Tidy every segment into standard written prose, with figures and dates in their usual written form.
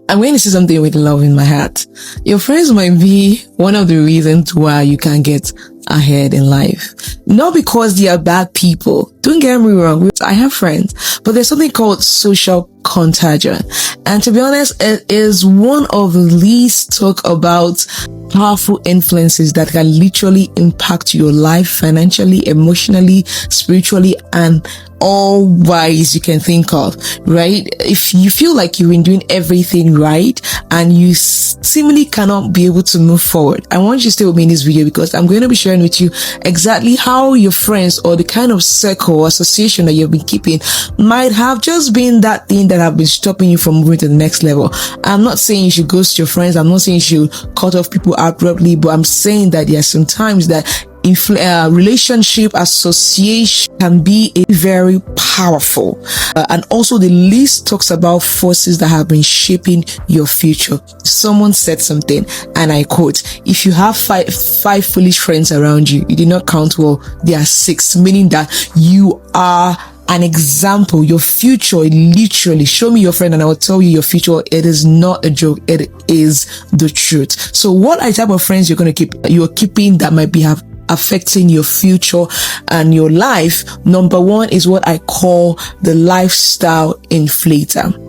I'm going to say something with love in my heart. Your friends might be one of the reasons why you can't get ahead in life. Not because they are bad people. Don't get me wrong. I have friends, but there's something called social contagion. And to be honest, it is one of the least talked about powerful influences that can literally impact your life financially, emotionally, spiritually, and all wise you can think of, right? If you feel like you've been doing everything right and you seemingly cannot be able to move forward, I want you to stay with me in this video because I'm going to be sharing with you exactly how your friends or the kind of circle or association that you've been keeping might have just been that thing that have been stopping you from moving to the next level. I'm not saying you should ghost your friends. I'm not saying you should cut off people abruptly, but I'm saying that there are some times that relationship association can be very powerful, and also the list talks about forces that have been shaping your future. Someone said something, and I quote, if you have five foolish friends around you, you did not count well. There are 6, meaning that you are an example. Your future, literally, show me your friend and I will tell you your future. It is not a joke. It is the truth. So what type of friends you're keeping that might be affecting your future and your life? Number one is what I call the lifestyle inflator.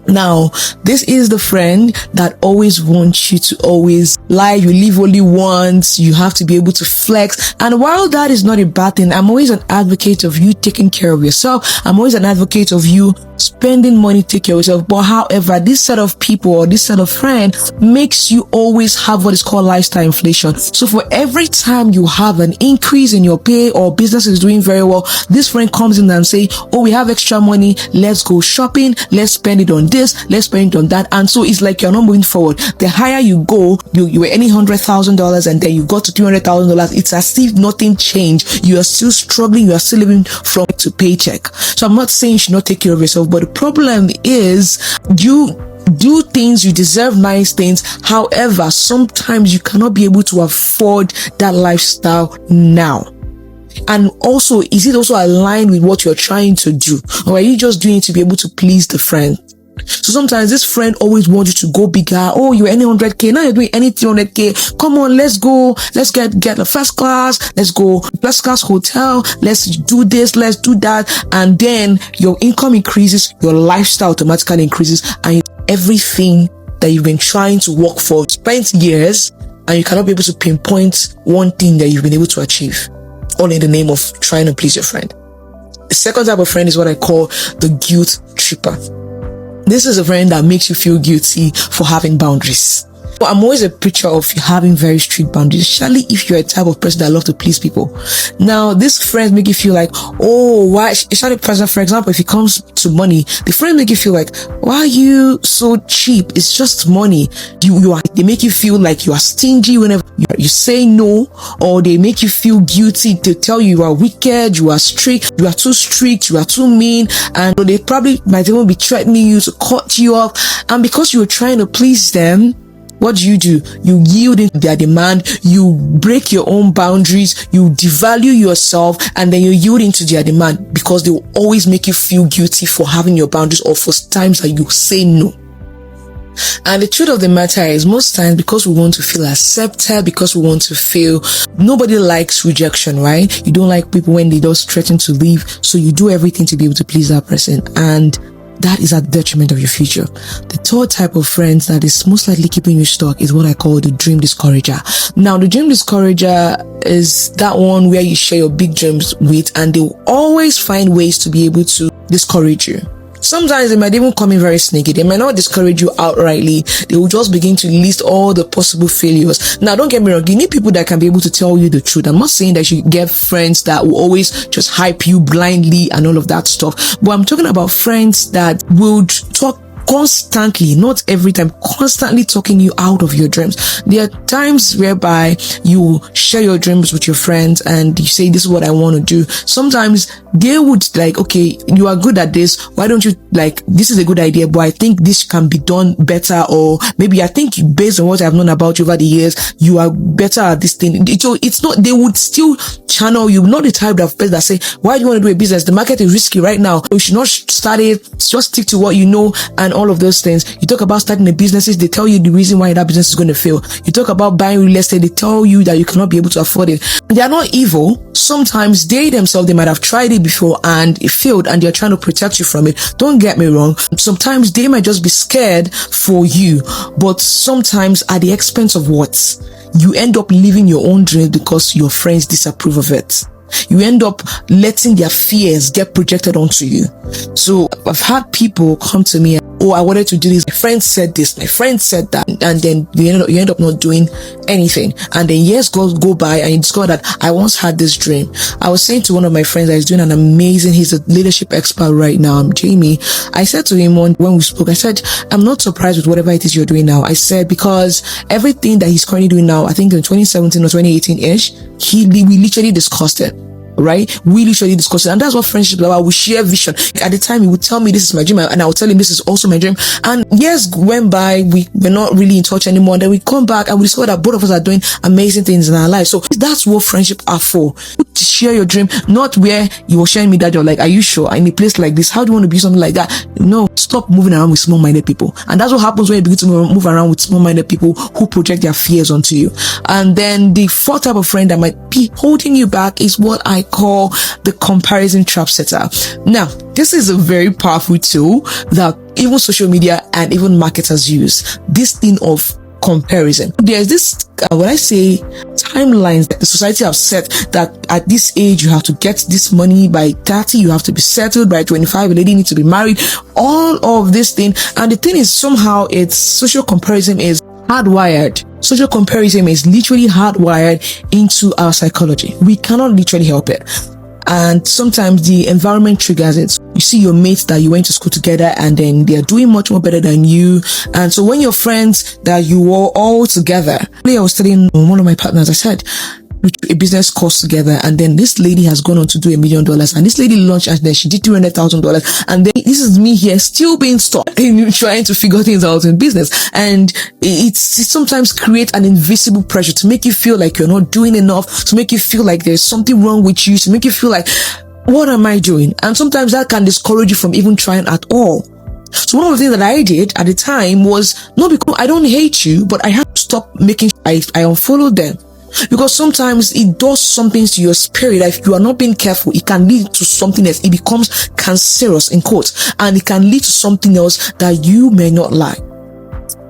Now, this is the friend that always wants you to always lie. You live only once. You have to be able to flex. And while that is not a bad thing, I'm always an advocate of you taking care of yourself. I'm always an advocate of you spending money to take care of yourself. But however, this set of people or this set of friend makes you always have what is called lifestyle inflation. So for every time you have an increase in your pay or business is doing very well, this friend comes in and say, oh, we have extra money. Let's go shopping. Let's spend it on this. Let's spend it on that. And so it's like you're not moving forward. The higher you go, you were earning $100,000 and then you got to $200,000. It's as if nothing changed. You are still struggling. You are still living from to paycheck. So I'm not saying you should not take care of yourself, but the problem is you do things, you deserve nice things. However, sometimes you cannot be able to afford that lifestyle now. And also, is it also aligned with what you're trying to do? Or are you just doing it to be able to please the friend? So sometimes this friend always wants you to go bigger. Oh, you're earning 100K. Now you're doing any 300K. Come on, let's go. Let's get a first class. Let's go first class hotel. Let's do this. Let's do that. And then your income increases. Your lifestyle automatically increases. And everything that you've been trying to work for, spent years, and you cannot be able to pinpoint one thing that you've been able to achieve, all in the name of trying to please your friend. The second type of friend is what I call the guilt tripper. This is a friend that makes you feel guilty for having boundaries. I'm always a preacher of having very strict boundaries, especially if you're a type of person that loves to please people. Now, these friends make you feel like, oh, why? Especially, for example, if it comes to money, the friend make you feel like, why are you so cheap? It's just money. They make you feel like you are stingy whenever you say no, or they make you feel guilty. They tell you are wicked, you are strict, you are too strict, you are too mean, and they probably might even be threatening you to cut you off. And because you're trying to please them, what do? You yield into their demand, you break your own boundaries, you devalue yourself, and then you yield into their demand because they will always make you feel guilty for having your boundaries or for times that you say no. And the truth of the matter is, most times, because we want to feel accepted, because we want to feel, nobody likes rejection, right? You don't like people when they just threaten to leave, so you do everything to be able to please that person, and that is at the detriment of your future. The third type of friends that is most likely keeping you stuck is what I call the dream discourager. Now, the dream discourager is that one where you share your big dreams with, and they will always find ways to be able to discourage you. Sometimes they might even come in very sneaky. They might not discourage you outrightly. They will just begin to list all the possible failures. Now, don't get me wrong. You need people that can be able to tell you the truth. I'm not saying that you get friends that will always just hype you blindly and all of that stuff. But I'm talking about friends that will talk constantly, not every time, constantly talking you out of your dreams. There are times whereby you share your dreams with your friends and you say, this is what I want to do. Sometimes they would like, okay, you are good at this. Why don't you this is a good idea, but I think this can be done better. Or maybe I think based on what I've known about you over the years, you are better at this thing. So it's not, they would still channel you, not the type of person that say, why do you want to do a business? The market is risky right now. You should not start it. Just stick to what you know. And and all of those things. You talk about starting a business, they tell you the reason why that business is going to fail. You talk about buying real estate, they tell you that you cannot be able to afford it. They are not evil. Sometimes they themselves, they might have tried it before and it failed, and they're trying to protect you from it. Don't get me wrong. Sometimes they might just be scared for you, but sometimes at the expense of what? You end up living your own dream because your friends disapprove of it. You end up letting their fears get projected onto you. So I've had people come to me, oh, I wanted to do this. My friend said this, my friend said that. And then you end up not doing anything. And then years go by and you discover that I once had this dream. I was saying to one of my friends that is doing an amazing, he's a leadership expert right now, Jamie. I said to him when we spoke, I said, I'm not surprised with whatever it is you're doing now. I said, because everything that he's currently doing now, I think in 2017 or 2018-ish, we literally discussed it. Right? We literally discussed it. And that's what friendship is about. We share vision. At the time, he would tell me this is my dream, and I would tell him this is also my dream. And years went by, we were not really in touch anymore. And then we come back and we discover that both of us are doing amazing things in our lives. So that's what friendship are for. To share your dream, not where you were sharing me that you're like, are you sure? In a place like this, how do you want to be something like that? No, stop moving around with small-minded people. And that's what happens when you begin to move around with small-minded people who project their fears onto you. And then the fourth type of friend that might be holding you back is what I call the comparison trap setter. Now, this is a very powerful tool that even social media and even marketers use. This thing of comparison. There's this, when I say timelines that the society have set, that at this age you have to get this money, by 30 you have to be settled, by 25 a lady needs to be married, all of this thing. And the thing is, somehow it's social comparison is hardwired. Social comparison is literally hardwired into our psychology. We cannot literally help it. And sometimes the environment triggers it. You see your mates that you went to school together and then they're doing much more better than you. And so when your friends that you were all together, I was telling one of my partners, I said, a business course together, and then this lady has gone on to do $1 million, and this lady launched and then she did $200,000, and then this is me here still being stuck in trying to figure things out in business. And it sometimes creates an invisible pressure to make you feel like you're not doing enough, to make you feel like there's something wrong with you, to make you feel like, what am I doing? And sometimes that can discourage you from even trying at all. So one of the things that I did at the time was, not because I don't hate you, but I have to stop making sure I unfollow them. Because sometimes it does something to your spirit. If you are not being careful, it can lead to something else. It becomes cancerous, in quotes, and it can lead to something else that you may not like.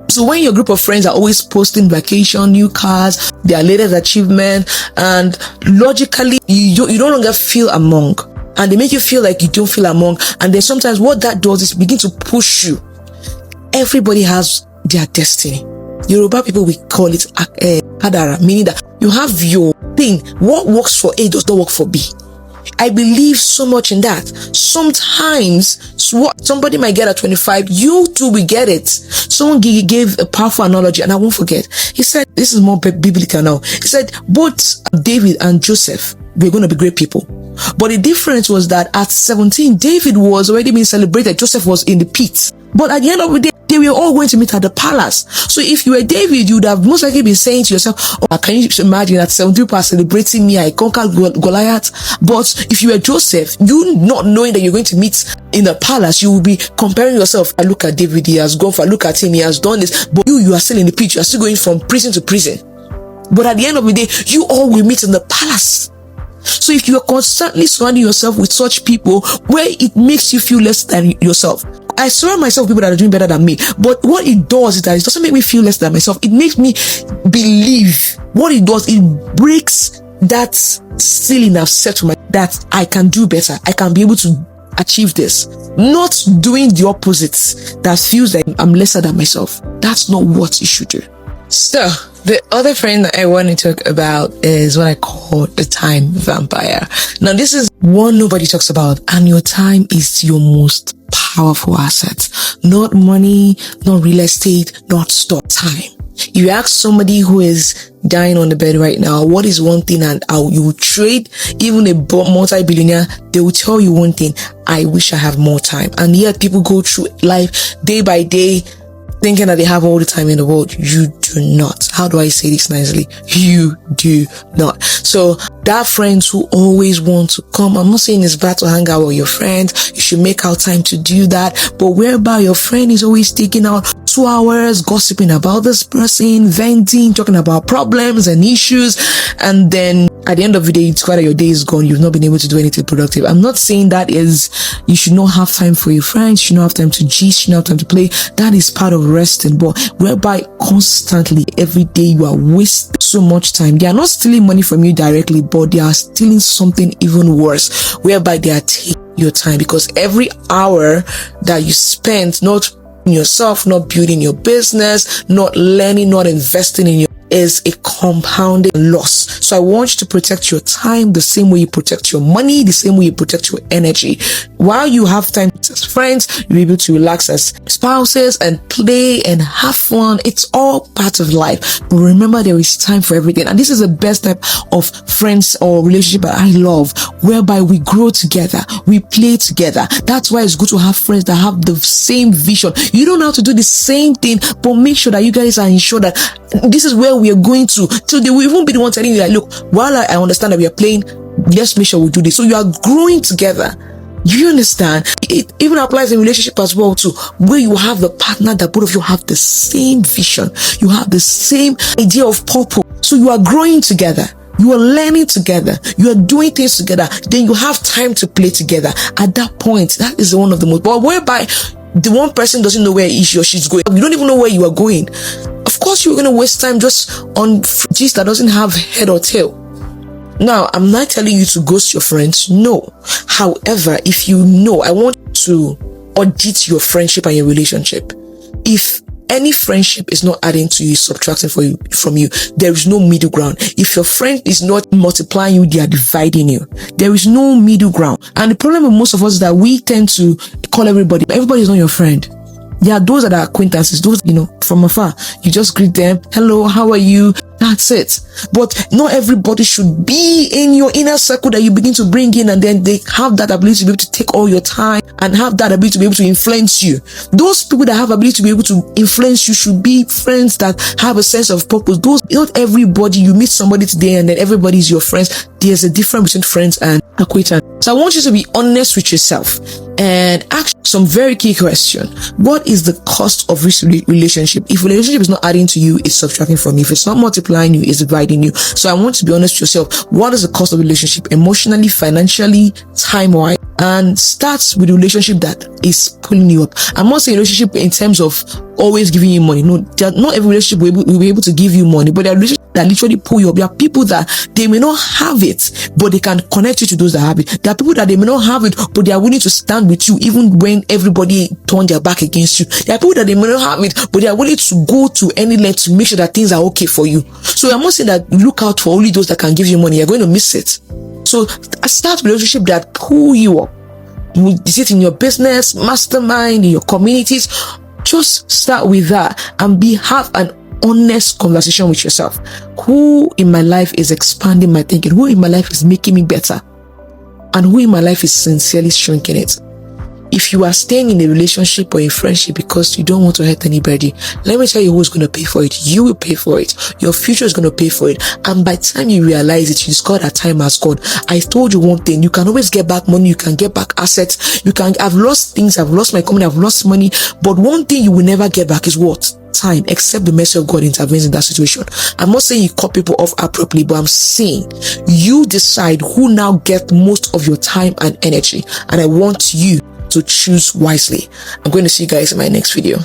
So when your group of friends are always posting vacation, new cars, their latest achievement, and logically you no longer feel among, and they make you feel like you don't feel among, and then sometimes what that does is begin to push you. Everybody has their destiny. Yoruba people, we call it Hadara, meaning that you have your thing. What works for A does not work for B. I believe so much in that. Sometimes somebody might get at 25, you too will get it. Someone gave a powerful analogy, and I won't forget. He said, this is more biblical now. He said, both David and Joseph were going to be great people. But the difference was that at 17, David was already being celebrated. Joseph was in the pit. But at the end of the day, they were all going to meet at the palace. So if you were David, you would have most likely been saying to yourself, oh, can you imagine that 17 people are celebrating me, I conquered Goliath? But if you were Joseph, you not knowing that you're going to meet in the palace, you will be comparing yourself. I look at David, he has gone for, look at him, he has done this. But you are still in the pit, you are still going from prison to prison. But at the end of the day, you all will meet in the palace. So if you are constantly surrounding yourself with such people where it makes you feel less than yourself. I surround myself with people that are doing better than me. But what it does is that it doesn't make me feel less than myself. It makes me believe. What it does, it breaks that ceiling I've set to myself that I can do better. I can be able to achieve this. Not doing the opposite that feels like I'm lesser than myself. That's not what you should do. So, the other friend that I want to talk about is what I call the time vampire. Now, this is one nobody talks about, and your time is your most powerful asset. Not money, not real estate, not stock. Time. You ask somebody who is dying on the bed right now, what is one thing and how you would trade, even a multi-billionaire, they will tell you one thing, I wish I have more time. And yet people go through life day by day, thinking that they have all the time in the world. You do not. How do I say this nicely? You do not. So that friends who always want to come, I'm not saying it's bad to hang out with your friends. You should make out time to do that. But whereby your friend is always taking out 2 hours gossiping about this person, venting, talking about problems and issues, and then at the end of the day, it's quite that your day is gone. You've not been able to do anything productive. I'm not saying that is, you should not have time for your friends. You should not have time to gist. You should not have time to play. That is part of resting. But whereby constantly, every day, you are wasting so much time. They are not stealing money from you directly, but they are stealing something even worse, whereby they are taking your time, because every hour that you spend not in yourself, not building your business, not learning, not investing in your is a compounding loss. So I want you to protect your time the same way you protect your money, the same way you protect your energy. While you have time as friends, you're able to relax as spouses and play and have fun. It's all part of life. But remember, there is time for everything. And this is the best type of friends or relationship that I love, whereby we grow together, we play together. That's why it's good to have friends that have the same vision. You don't have to do the same thing, but make sure that you guys are ensured that this is where we are going to. So they will even be the one telling you that, look, while I understand that we are playing, let's make sure we do this. So you are growing together. You understand? It even applies in relationship as well too, where you have the partner that both of you have the same vision. You have the same idea of purpose. So you are growing together. You are learning together. You are doing things together. Then you have time to play together. At that point, that is one of the most, but whereby the one person doesn't know where he or she's going. You don't even know where you are going. Of course, you're going to waste time just on gist that doesn't have head or tail. Now, I'm not telling you to ghost your friends. No. However, if you know, I want you to audit your friendship and your relationship. If any friendship is not adding to you, subtracting from you, there is no middle ground. If your friend is not multiplying you, they are dividing you. There is no middle ground. And the problem with most of us is that we tend to call everybody. Everybody is not your friend. There are those that are acquaintances, those, from afar. You just greet them. Hello, how are you? That's it. But not everybody should be in your inner circle that you begin to bring in, and then they have that ability to be able to take all your time and have that ability to be able to influence you. Those people that have ability to be able to influence you should be friends that have a sense of purpose. Not everybody, you meet somebody today and then everybody is your friends. There's a difference between friends and acquaintance. So I want you to be honest with yourself and ask some very key question. What is the cost of this relationship? If a relationship is not adding to you, it's subtracting from you. If it's not multiplying you, it's dividing you. So I want you to be honest with yourself. What is the cost of the relationship? Emotionally, financially, time-wise? And starts with a relationship that is pulling you up. I'm not saying relationship in terms of always giving you money. No, not every relationship will be able to give you money, but there are relationships that literally pull you up. There are people that they may not have it, but they can connect you to those that have it. There are people that they may not have it, but they are willing to stand with you even when everybody turn their back against you. There are people that they may not have it, but they are willing to go to any length to make sure that things are okay for you. So I'm not saying that look out for only those that can give you money. You're going to miss it. So start with a relationship that pull you up. Is it in your business, mastermind, in your communities? Just start with that and have an honest conversation with yourself. Who in my life is expanding my thinking? Who in my life is making me better? And who in my life is sincerely shrinking it? If you are staying in a relationship or a friendship because you don't want to hurt anybody, let me tell you who's going to pay for it. You will pay for it. Your future is going to pay for it. And by the time you realize it, you discover that time has gone. I told you one thing. You can always get back money. You can get back assets. I've lost things. I've lost my company. I've lost money. But one thing you will never get back is what? Time, except the mercy of God intervenes in that situation. I'm not saying you cut people off appropriately, but I'm saying you decide who now gets most of your time and energy. And I want you to choose wisely. I'm going to see you guys in my next video.